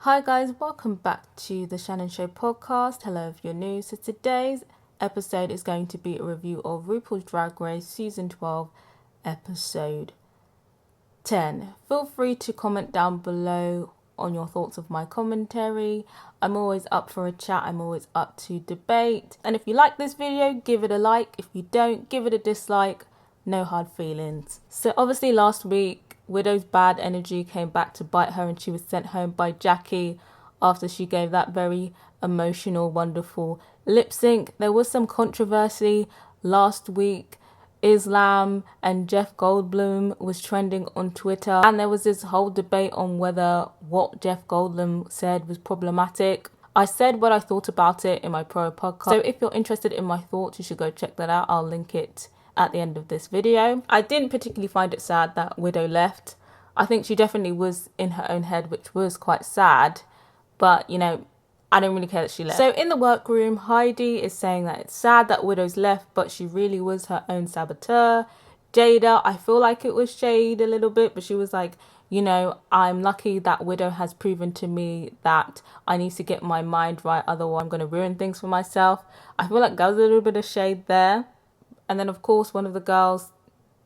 Hi guys, welcome back to the Shannon Show podcast. Hello if you're new. So today's episode is going to be a review of RuPaul's Drag Race Season 12, Episode 10. Feel free to comment down below on your thoughts of my commentary. I'm always up for a chat. I'm always up to debate. And if you like this video, give it a like. If you don't, give it a dislike. No hard feelings. So obviously last week, Widow's bad energy came back to bite her and she was sent home by Jackie after she gave that very emotional, wonderful lip sync. There was some controversy last week. Islam and Jeff Goldblum was trending on Twitter, and there was this whole debate on whether what Jeff Goldblum said was problematic. I said what I thought about it in my prior podcast, so if you're interested in my thoughts, you should go check that out. I'll link it at the end of this video. I didn't particularly find it sad that Widow left. I think she definitely was in her own head, which was quite sad, but you know, I don't really care that she left. So in the workroom, Heidi is saying that it's sad that Widow's left, but she really was her own saboteur. Jada, I feel like it was shade a little bit, but she was like, you know, I'm lucky that Widow has proven to me that I need to get my mind right, otherwise I'm going to ruin things for myself. I feel like there was a little bit of shade there. And then, of course, one of the girls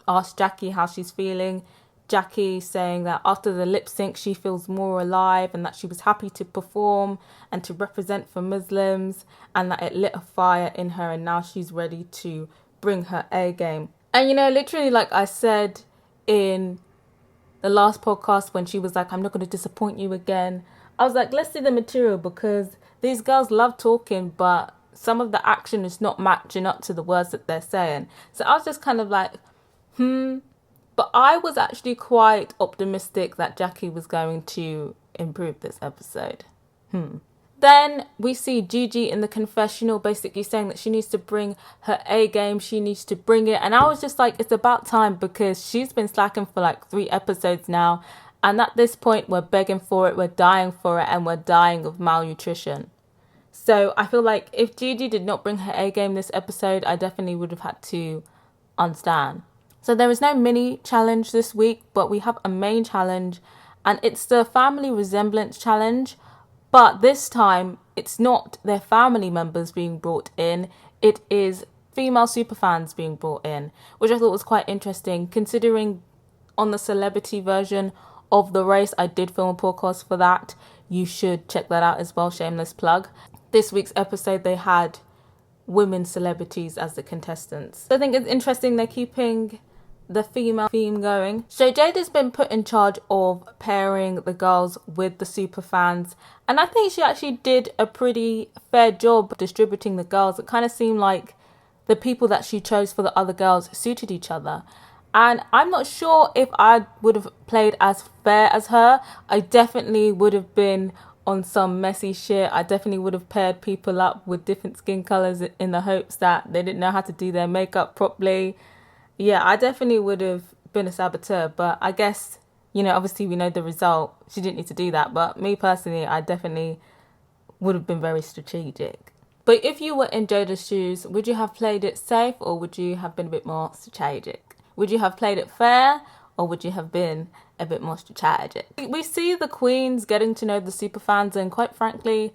asked Jackie how she's feeling. Jackie saying that after the lip sync, she feels more alive and that she was happy to perform and to represent for Muslims, and that it lit a fire in her and now she's ready to bring her A game. And, you know, literally, like I said in the last podcast when she was like, I'm not going to disappoint you again. I was like, let's see the material, because these girls love talking, but some of the action is not matching up to the words that they're saying. So I was just kind of like, But I was actually quite optimistic that Jackie was going to improve this episode. Then we see Gigi in the confessional basically saying that she needs to bring her A game. She needs to bring it. And I was just like, it's about time, because she's been slacking for like 3 episodes now. And at this point, we're begging for it. We're dying for it. And we're dying of malnutrition. So I feel like if Gigi did not bring her A game this episode, I definitely would have had to unstand. So there is no mini challenge this week, but we have a main challenge, and it's the family resemblance challenge. But this time, it's not their family members being brought in. It is female superfans being brought in, which I thought was quite interesting, considering on the celebrity version of the race, I did film a podcast for that. You should check that out as well, shameless plug. This week's episode, they had women celebrities as the contestants. So I think it's interesting they're keeping the female theme going. So Jada's been put in charge of pairing the girls with the superfans, and I think she actually did a pretty fair job distributing the girls. It kind of seemed like the people that she chose for the other girls suited each other. And I'm not sure if I would have played as fair as her. I definitely would have been on some messy shit. I definitely would have paired people up with different skin colours in the hopes that they didn't know how to do their makeup properly. Yeah, I definitely would have been a saboteur, but I guess, you know, obviously we know the result. She didn't need to do that, but me personally, I definitely would have been very strategic. But if you were in Jada's shoes, would you have played it safe, or would you have been a bit more strategic? Would you have played it fair, or would you have been a bit more strategic? We see the queens getting to know the superfans, and quite frankly,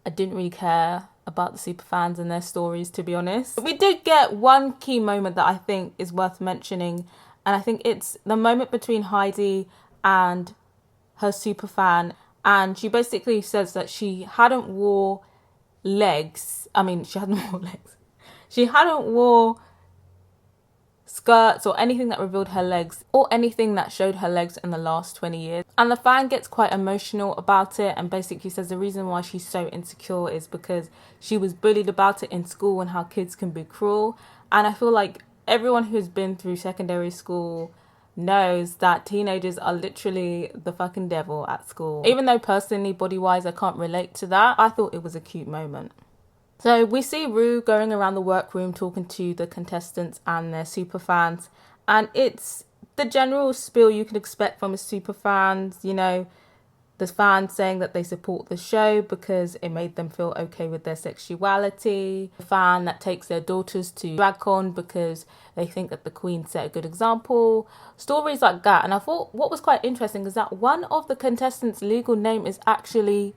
I didn't really care about the superfans and their stories, to be honest. But we did get one key moment that I think is worth mentioning, and I think it's the moment between Heidi and her superfan, and she basically says that she hadn't wore legs. She hadn't wore skirts or anything that revealed her legs or anything that showed her legs in the last 20 years. And the fan gets quite emotional about it and basically says the reason why she's so insecure is because she was bullied about it in school and how kids can be cruel. And I feel like everyone who's been through secondary school knows that teenagers are literally the fucking devil at school. Even though personally, body-wise, I can't relate to that, I thought it was a cute moment. So we see Rue going around the workroom talking to the contestants and their superfans, and it's the general spiel you can expect from a superfans, you know, There's fans saying that they support the show because it made them feel okay with their sexuality. A fan that takes their daughters to DragCon because they think that the Queen set a good example. Stories like that. And I thought what was quite interesting is that one of the contestants' legal name is actually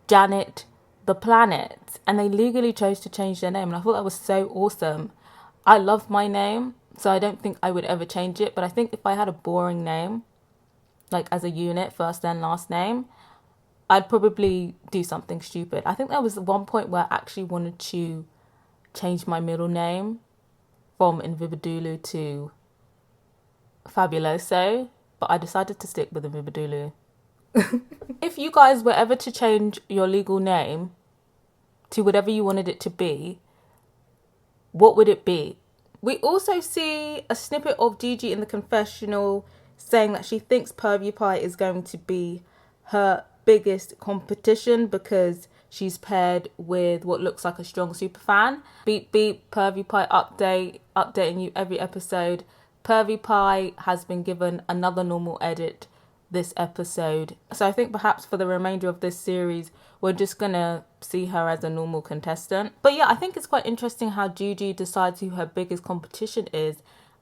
Janet the Planet. And they legally chose to change their name. And I thought that was so awesome. I love my name, so I don't think I would ever change it. But I think if I had a boring name, like as a unit, first then last name, I'd probably do something stupid. I think there was one point where I actually wanted to change my middle name from Invibidulu to Fabuloso, but I decided to stick with Invibidulu. If you guys were ever to change your legal name to whatever you wanted it to be, what would it be? We also see a snippet of Gigi in the confessional saying that she thinks PewDiePie is going to be her biggest competition because she's paired with what looks like a strong Superfan. Beep beep, PewDiePie updating you every episode. PewDiePie has been given another normal edit this episode. So I think perhaps for the remainder of this series, we're just gonna see her as a normal contestant. But yeah, I think it's quite interesting how Gigi decides who her biggest competition is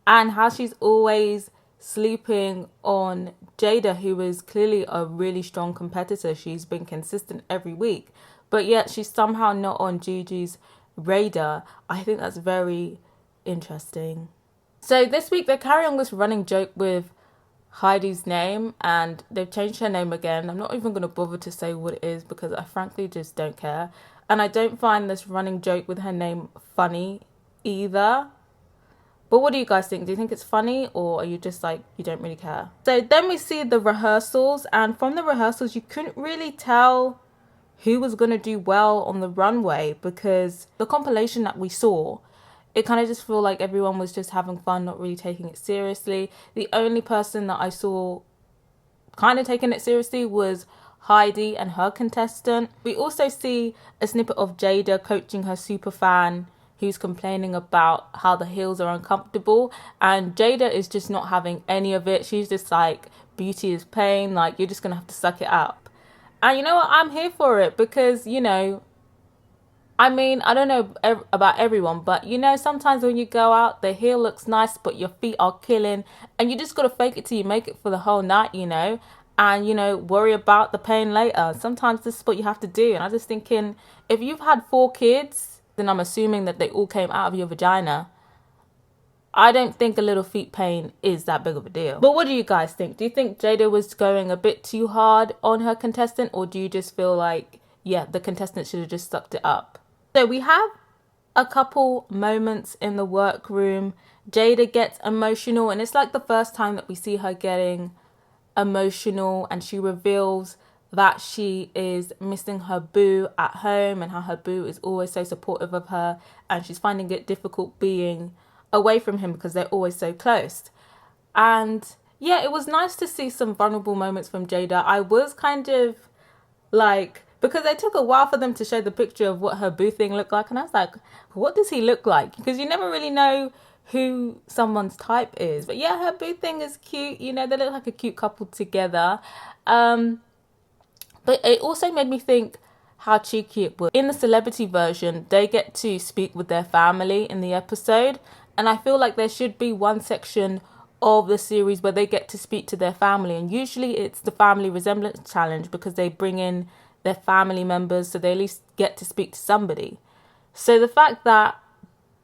and how she's always sleeping on Jada, who is clearly a really strong competitor. She's been consistent every week, but yet she's somehow not on Gigi's radar. I think that's very interesting. So this week they're carrying on this running joke with Heidi's name, and they've changed her name again. I'm not even going to bother to say what it is because I frankly just don't care. And I don't find this running joke with her name funny either. But what do you guys think? Do you think it's funny, or are you just like, you don't really care? So then we see the rehearsals, and from the rehearsals you couldn't really tell who was going to do well on the runway because the compilation that we saw, it kind of just felt like everyone was just having fun, not really taking it seriously. The only person that I saw kind of taking it seriously was Heidi and her contestant. We also see a snippet of Jada coaching her Superfan who's complaining about how the heels are uncomfortable, and Jada is just not having any of it. She's just like, beauty is pain, like you're just gonna have to suck it up. And you know what, I'm here for it because, you know, I mean, I don't know about everyone, but you know, sometimes when you go out, the heel looks nice, but your feet are killing, and you just gotta fake it till you make it for the whole night, you know, and you know, worry about the pain later. Sometimes this is what you have to do. And I'm just thinking, if you've had 4 kids, then I'm assuming that they all came out of your vagina. I don't think a little feet pain is that big of a deal. But what do you guys think? Do you think Jada was going a bit too hard on her contestant, or do you just feel like, yeah, the contestant should have just sucked it up? So we have a couple moments in the workroom. Jada gets emotional, and it's like the first time that we see her getting emotional, and she reveals that she is missing her boo at home and how her boo is always so supportive of her, and she's finding it difficult being away from him because they're always so close. And yeah, it was nice to see some vulnerable moments from Jada. I was kind of like, because it took a while for them to show the picture of what her boo thing looked like, and I was like, what does he look like? Because you never really know who someone's type is. But yeah, her boo thing is cute. You know, they look like a cute couple together. But it also made me think how cheeky it was. In the celebrity version, they get to speak with their family in the episode. And I feel like there should be one section of the series where they get to speak to their family. And usually it's the family resemblance challenge because they bring in their family members so they at least get to speak to somebody. So the fact that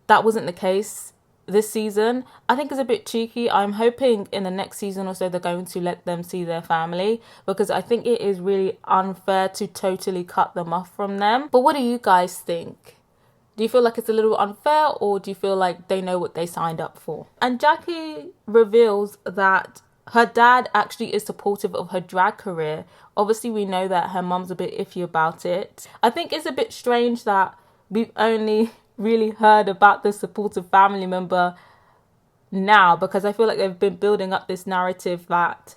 that wasn't the case this season, I think is a bit cheeky. I'm hoping in the next season or so they're going to let them see their family, because I think it is really unfair to totally cut them off from them. But what do you guys think? Do you feel like it's a little unfair, or do you feel like they know what they signed up for? And Jackie reveals that her dad actually is supportive of her drag career. Obviously, we know that her mum's a bit iffy about it. I think it's a bit strange that we've only really heard about this supportive family member now, because I feel like they've been building up this narrative that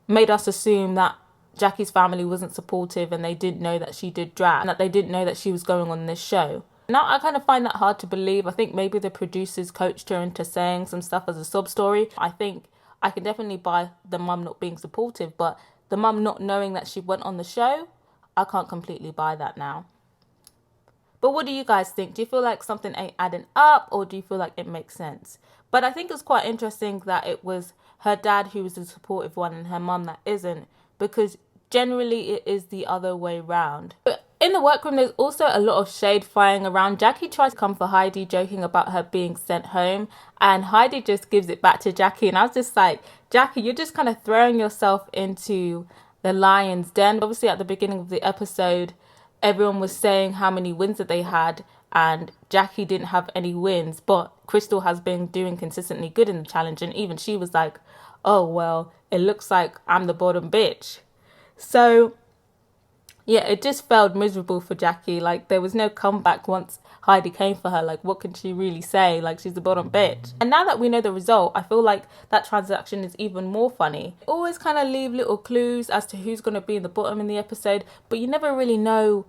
made us assume that Jackie's family wasn't supportive and they didn't know that she did drag and that they didn't know that she was going on this show. Now I kind of find that hard to believe. I think maybe the producers coached her into saying some stuff as a sob story. I think I can definitely buy the mum not being supportive, but the mum not knowing that she went on the show, I can't completely buy that now. But what do you guys think? Do you feel like something ain't adding up, or do you feel like it makes sense? But I think it's quite interesting that it was her dad who was the supportive one and her mum that isn't, because generally it is the other way round. But in the workroom, there's also a lot of shade flying around. Jackie tries to come for Heidi, joking about her being sent home, and Heidi just gives it back to Jackie. And I was just like, Jackie, you're just kind of throwing yourself into the lion's den. Obviously, at the beginning of the episode, everyone was saying how many wins that they had, and Jackie didn't have any wins, but Crystal has been doing consistently good in the challenge, and even she was like, oh, well, it looks like I'm the bottom bitch. So, yeah, it just felt miserable for Jackie. Like, there was no comeback once Heidi came for her. Like, what can she really say? Like, she's the bottom bitch. And now that we know the result, I feel like that transaction is even more funny. Always kind of leave little clues as to who's going to be in the bottom in the episode, but you never really know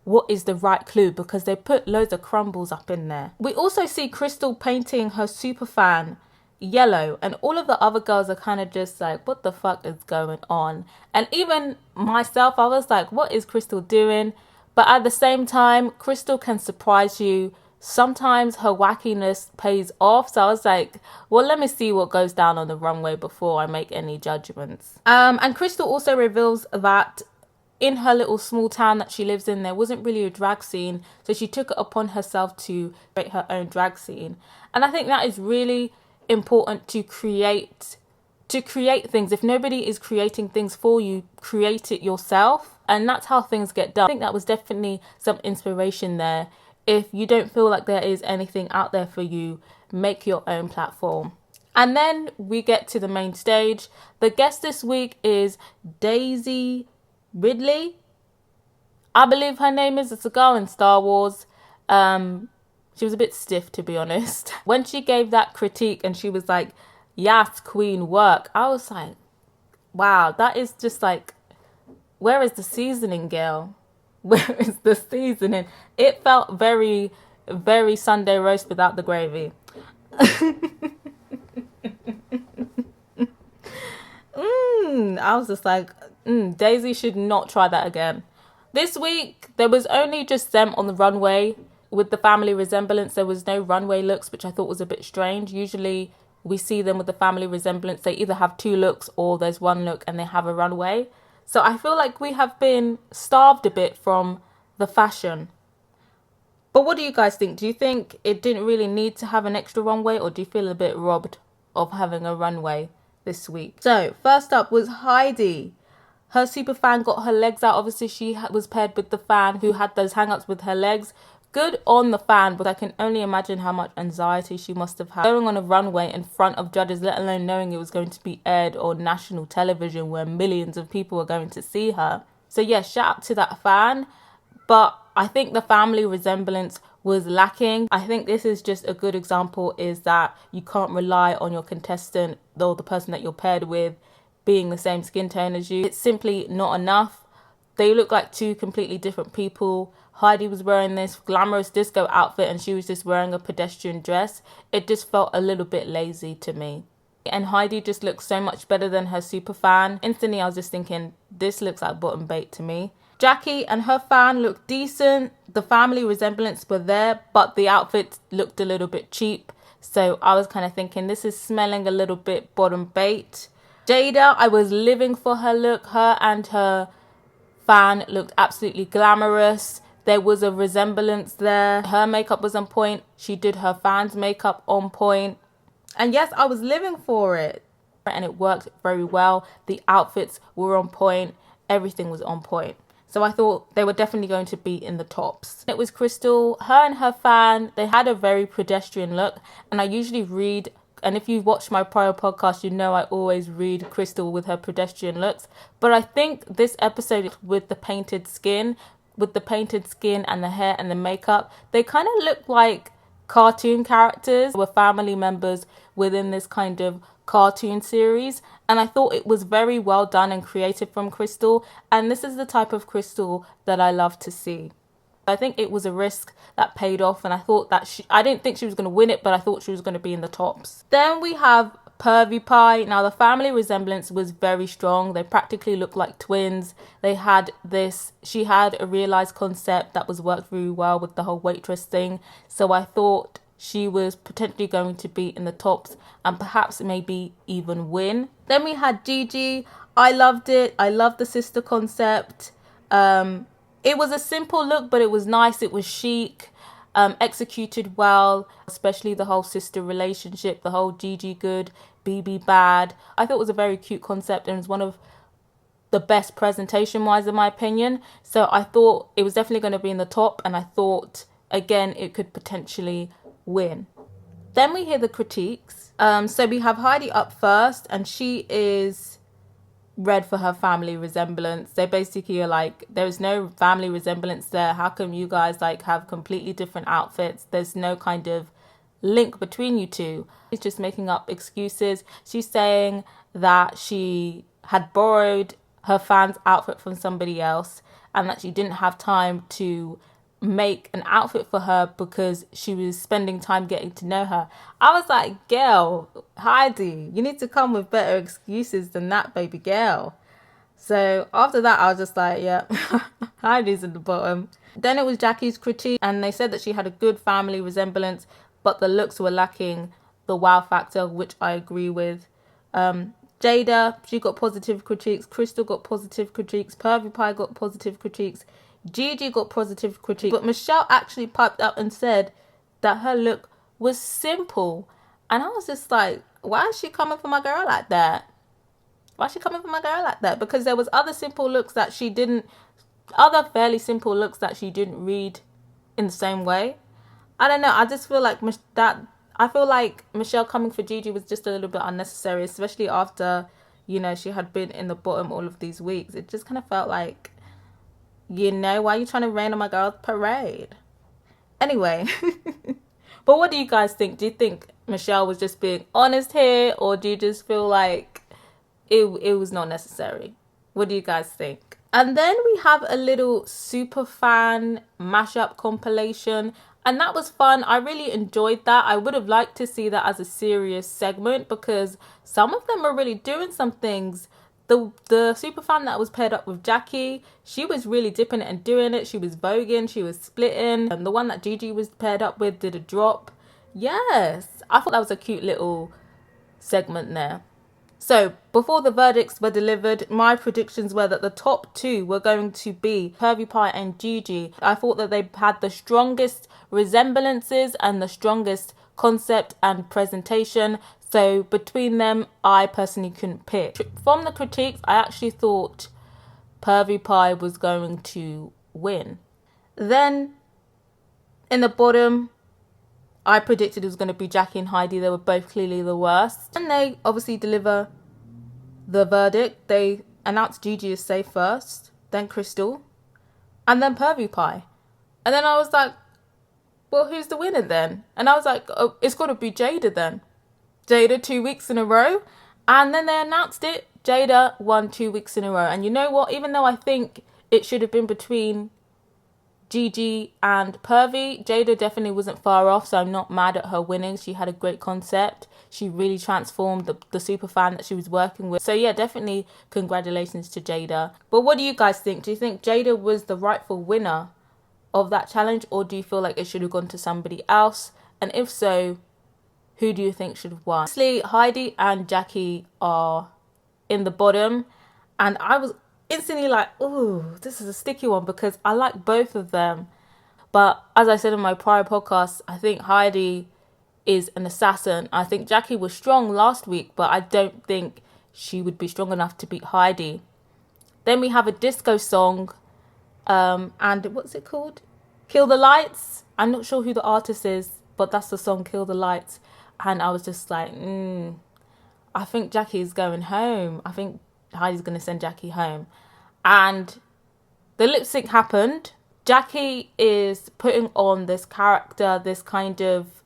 what is the right clue because they put loads of crumbles up in there. We also see Crystal painting her Superfan yellow, and all of the other girls are kind of just like, what the fuck is going on? And even myself, I was like, what is Crystal doing? But at the same time, Crystal can surprise you. Sometimes her wackiness pays off. So I was like, well, let me see what goes down on the runway before I make any judgments. And Crystal also reveals that in her little small town that she lives in, there wasn't really a drag scene. So she took it upon herself to create her own drag scene. And I think that is really important to create things. If nobody is creating things for you, create it yourself. And that's how things get done. I think that was definitely some inspiration there. If you don't feel like there is anything out there for you, make your own platform. And then we get to the main stage. The guest this week is Daisy Ridley, I believe her name is. It's a girl in Star Wars. She was a bit stiff, to be honest. When she gave that critique and she was like, yes, queen, work, I was like, wow, that is just like, where is the seasoning, girl? Where is the seasoning? It felt very, very Sunday roast without the gravy. I was just like, Daisy should not try that again. This week, there was only just them on the runway. With the family Resemblance, there was no runway looks, which I thought was a bit strange. Usually, we see them with the family Resemblance. They either have two looks or there's one look and they have a runway. So I feel like we have been starved a bit from the fashion. But what do you guys think? Do you think it didn't really need to have an extra runway, or do you feel a bit robbed of having a runway this week? So first up was Heidi. Her Superfan got her legs out. Obviously, she was paired with the fan who had those hang-ups with her legs. Good on the fan, but I can only imagine how much anxiety she must have had going on a runway in front of judges, let alone knowing it was going to be aired on national television where millions of people were going to see her. So yeah, shout out to that fan. But I think the family Resemblance was lacking. I think this is just a good example, is that you can't rely on your contestant, though the person that you're paired with, being the same skin tone as you. It's simply not enough. They look like two completely different people. Heidi was wearing this glamorous disco outfit and she was just wearing a pedestrian dress. It just felt a little bit lazy to me. And Heidi just looks so much better than her Superfan. Instantly, I was just thinking, this looks like bottom bait to me. Jackie and her fan looked decent. The family Resemblance were there, but the outfit looked a little bit cheap. So I was kind of thinking, this is smelling a little bit bottom bait. Jada, I was living for her look. Her and her fan looked absolutely glamorous. There was a resemblance there. Her makeup was on point. She did her fan's makeup on point. And yes, I was living for it. And it worked very well. The outfits were on point. Everything was on point. So I thought they were definitely going to be in the tops. It was Crystal. Her and her fan, they had a very pedestrian look. And I usually read, and if you've watched my prior podcast, you know I always read Crystal with her pedestrian looks. But I think this episode with the painted skin and the hair and the makeup, they kind of look like cartoon characters. They were family members within this kind of cartoon series, and I thought it was very well done and creative from Crystal, and this is the type of Crystal that I love to see. I think it was a risk that paid off, and I thought that I didn't think she was going to win it, but I thought she was going to be in the tops. Then we have Pervy Pie. Now, the family resemblance was very strong. They practically looked like twins. She had a realized concept that was worked very well with the whole waitress thing. So I thought she was potentially going to be in the tops and perhaps maybe even win. Then we had Gigi. I loved it. I loved the sister concept. It was a simple look, but it was nice. It was chic. Executed well, especially the whole sister relationship, the whole Gigi good, BB bad. I thought it was a very cute concept and it was one of the best presentation wise in my opinion. So I thought it was definitely going to be in the top, and I thought again it could potentially win. Then we hear the critiques. So we have Heidi up first, and she is red for her family resemblance. They basically are like, there is no family resemblance there. How come you guys like have completely different outfits? There's no kind of link between you two. She's just making up excuses. She's saying that she had borrowed her fan's outfit from somebody else and that she didn't have time to make an outfit for her because she was spending time getting to know her. I was like, girl, Heidi, you need to come with better excuses than that, baby girl. So after that, I was just like, yeah, Heidi's in the bottom. Then it was Jackie's critique, and they said that she had a good family resemblance, but the looks were lacking the wow factor, which I agree with. Jada, she got positive critiques. Crystal got positive critiques. Pervy Pie got positive critiques. Gigi got positive critique, but Michelle actually piped up and said that her look was simple. And I was just like, why is she coming for my girl like that? Why is she coming for my girl like that? Because there was other fairly simple looks that she didn't read in the same way. I don't know. I just feel like Michelle coming for Gigi was just a little bit unnecessary, especially after, she had been in the bottom all of these weeks. It just kind of felt like, why are you trying to rain on my girl's parade? Anyway, but what do you guys think? Do you think Michelle was just being honest here, or do you just feel like it was not necessary? What do you guys think? And then we have a little Superfan mashup compilation, and that was fun. I really enjoyed that. I would have liked to see that as a serious segment because some of them are really doing some things. The Superfan that was paired up with Jackie, she was really dipping it and doing it. She was voguing, she was splitting. And the one that Gigi was paired up with did a drop. Yes, I thought that was a cute little segment there. So before the verdicts were delivered, my predictions were that the top two were going to be Pervy Pie and Gigi. I thought that they had the strongest resemblances and the strongest concept and presentation. So between them, I personally couldn't pick. From the critiques, I actually thought Pervy Pie was going to win. Then in the bottom, I predicted it was going to be Jackie and Heidi. They were both clearly the worst. And they obviously deliver the verdict. They announced Gigi as safe first, then Crystal, and then Pervy Pie. And then I was like, well, who's the winner then? And I was like, oh, it's got to be Jada then. Jada 2 weeks in a row. And then they announced it. Jada won 2 weeks in a row. And you know what? Even though I think it should have been between Gigi and Pervy, Jada definitely wasn't far off, so I'm not mad at her winning. She had a great concept. She really transformed the Superfan that she was working with. So yeah, definitely congratulations to Jada. But what do you guys think? Do you think Jada was the rightful winner of that challenge, or do you feel like it should have gone to somebody else? And if so, who do you think should have won? Honestly, Heidi and Jackie are in the bottom, and I was instantly like, ooh, this is a sticky one because I like both of them. But as I said in my prior podcast, I think Heidi is an assassin. I think Jackie was strong last week, but I don't think she would be strong enough to beat Heidi. Then we have a disco song, and what's it called? Kill the Lights. I'm not sure who the artist is, but that's the song, Kill the Lights. And I was just like, I think Jackie's going home. I think Heidi's going to send Jackie home. And the lip sync happened. Jackie is putting on this character, this kind of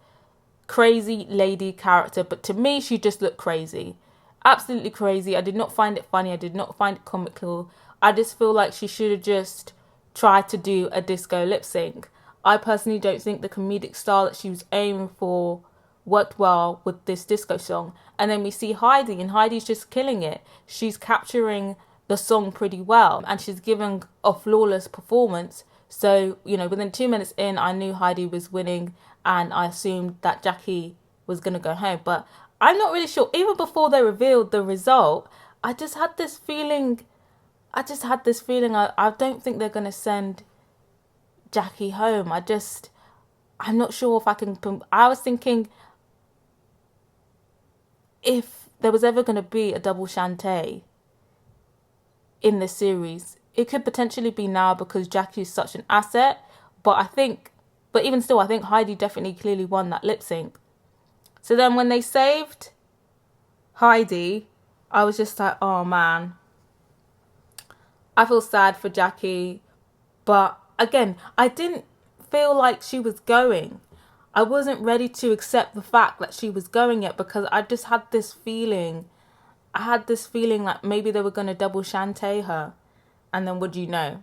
crazy lady character. But to me, she just looked crazy. Absolutely crazy. I did not find it funny. I did not find it comical. I just feel like she should have just tried to do a disco lip sync. I personally don't think the comedic style that she was aiming for worked well with this disco song. And then we see Heidi, and Heidi's just killing it. She's capturing the song pretty well, and she's giving a flawless performance. So, you know, within 2 minutes in, I knew Heidi was winning, and I assumed that Jackie was going to go home. But I'm not really sure. Even before they revealed the result, I just had this feeling. I don't think they're going to send Jackie home. I'm not sure if I can. I was thinking if there was ever going to be a double Shantae in this series, it could potentially be now because Jackie is such an asset. But even still, I think Heidi definitely clearly won that lip sync. So then when they saved Heidi, I was just like, oh man, I feel sad for Jackie. But again, I didn't feel like she was going. I wasn't ready to accept the fact that she was going yet, because I just had this feeling. I had this feeling like maybe they were going to double Shantae her. And then what do you know?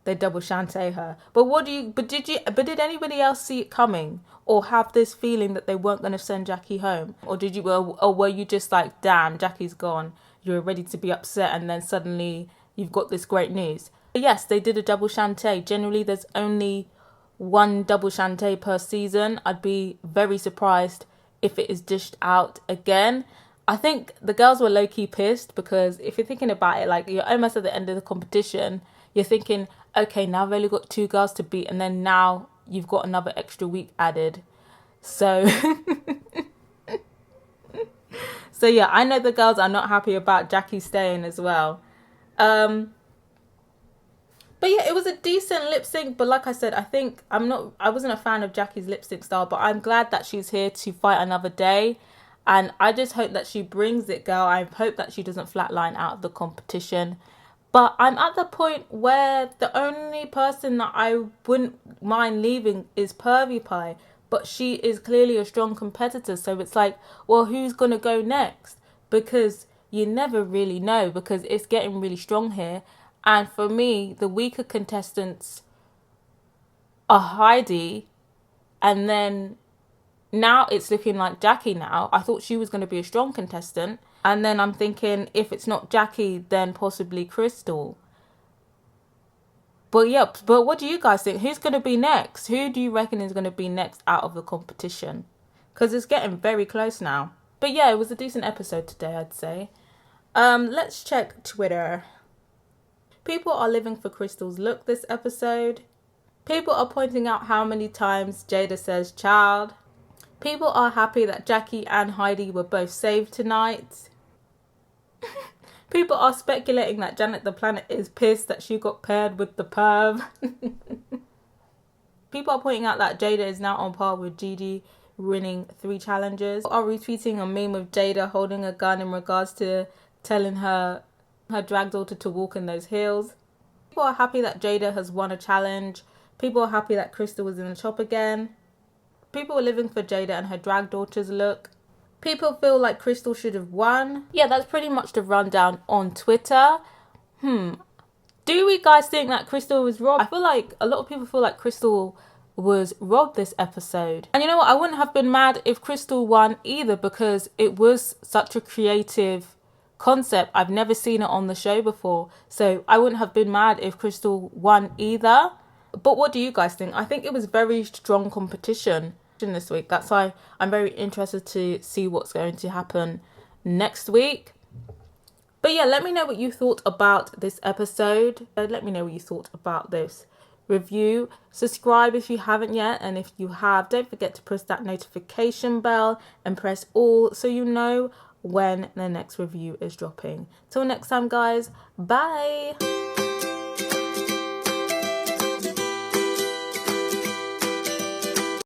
They double Shantae her. But did anybody else see it coming, or have this feeling that they weren't going to send Jackie home? Or were you just like, damn, Jackie's gone, you're ready to be upset, and then suddenly you've got this great news? But yes, they did a double Shantae. Generally, there's only one double Shantae per season. I'd be very surprised if it is dished out again. I think the girls were low-key pissed, because if you're thinking about it, like, you're almost at the end of the competition, you're thinking, okay, now I've only got 2 girls to beat, and then now you've got another extra week added. So, so yeah, I know the girls are not happy about Jackie staying as well. But yeah, it was a decent lip sync. But like I said, I wasn't a fan of Jackie's lip sync style, but I'm glad that she's here to fight another day. And I just hope that she brings it, girl. I hope that she doesn't flatline out of the competition. But I'm at the point where the only person that I wouldn't mind leaving is Pervy Pie. But she is clearly a strong competitor. So it's like, well, who's going to go next? Because you never really know, because it's getting really strong here. And for me, the weaker contestants are Heidi, and then now it's looking like Jackie now. I thought she was going to be a strong contestant. And then I'm thinking, if it's not Jackie, then possibly Crystal. But yeah, but what do you guys think? Who's going to be next? Who do you reckon is going to be next out of the competition? Because it's getting very close now. But yeah, it was a decent episode today, I'd say. Let's check Twitter. People are living for Crystal's look this episode. People are pointing out how many times Jada says child. People are happy that Jackie and Heidi were both saved tonight. People are speculating that Janet the Planet is pissed that she got paired with the perv. People are pointing out that Jada is now on par with Gigi, winning 3 challenges. People are retweeting a meme of Jada holding a gun in regards to telling her drag daughter to walk in those heels. People are happy that Jada has won a challenge. People are happy that Crystal was in the shop again. People are living for Jada and her drag daughter's look. People feel like Crystal should have won. Yeah, that's pretty much the rundown on Twitter. Do we guys think that Crystal was robbed? I feel like a lot of people feel like Crystal was robbed this episode. And you know what? I wouldn't have been mad if Crystal won either, because it was such a creative concept. I've never seen it on the show before. So I wouldn't have been mad if Crystal won either. But what do you guys think? I think it was very strong competition this week. That's why I'm very interested to see what's going to happen next week. But yeah, let me know what you thought about this episode. Let me know what you thought about this review. Subscribe if you haven't yet, and if you have, don't forget to press that notification bell and press all so you know when the next review is dropping. Till next time, guys, bye.